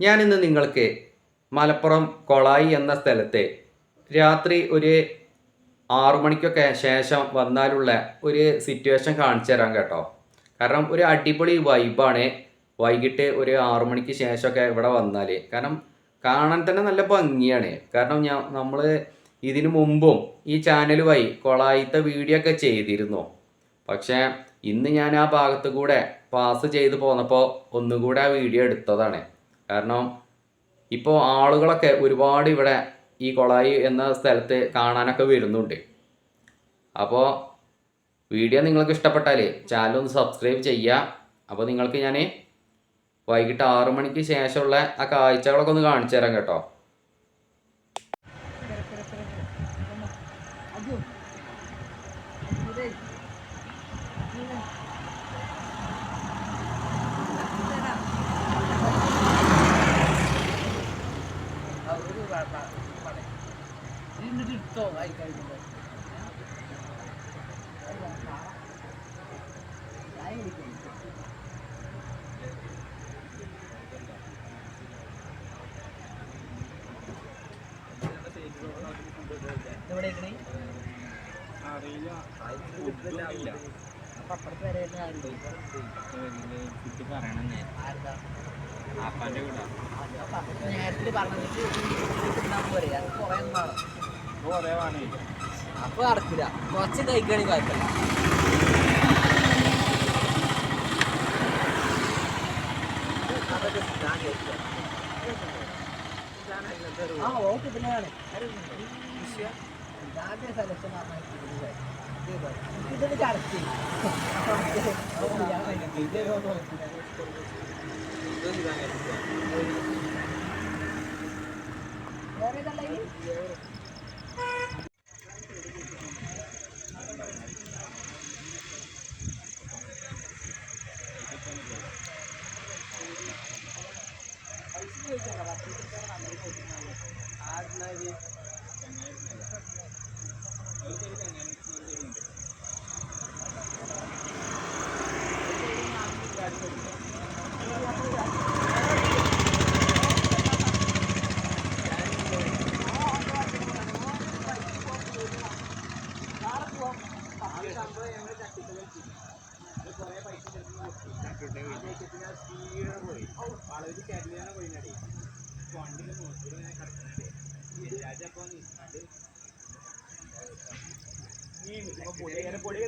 ഞാനിന്ന് നിങ്ങൾക്ക് മലപ്പുറം കൊളായി എന്ന സ്ഥലത്തെ രാത്രി ഒരു 6 മണിക്കൊക്കെ ശേഷം വന്നാലുള്ള ഒരു സിറ്റുവേഷൻ കാണിച്ചു തരാം കേട്ടോ. കാരണം ഒരു അടിപൊളി വൈബാണ് വൈകിട്ട് ഒരു 6 മണിക്ക് ശേഷമൊക്കെ ഇവിടെ വന്നാൽ. കാരണം കാണാൻ തന്നെ നല്ല ഭംഗിയാണ്. കാരണം നമ്മൾ ഇതിനു മുമ്പും ഈ ചാനൽ വഴി കൊളായിത്തെ വീഡിയോ ഒക്കെ ചെയ്തിരുന്നു. പക്ഷേ ഇന്ന് ഞാൻ ആ ഭാഗത്ത് കൂടെ പാസ് ചെയ്ത് പോന്നപ്പോൾ ഒന്നുകൂടെ ആ വീഡിയോ എടുത്തതാണ്. കാരണം ഇപ്പോൾ ആളുകളൊക്കെ ഒരുപാട് ഇവിടെ ഈ കൊളായി എന്ന സ്ഥലത്ത് കാണാനൊക്കെ വരുന്നുണ്ട്. അപ്പോൾ വീഡിയോ നിങ്ങൾക്ക് ഇഷ്ടപ്പെട്ടാൽ ചാനൽ ഒന്ന് സബ്സ്ക്രൈബ് ചെയ്യുക. അപ്പോൾ നിങ്ങൾക്ക് ഞാൻ വൈകിട്ട് 6 മണിക്ക് ശേഷമുള്ള ആ കാഴ്ചകളൊക്കെ ഒന്ന് കാണിച്ചു തരാം കേട്ടോ. അപ്പൊ നടക്കില്ല, കുറച്ച് കഴിക്കണി കുഴപ്പമില്ല. ആ ഓക്കെ ഇതിനാണ് സെലക്ഷൻ ഇതിന് ചടച്ച് പൊടി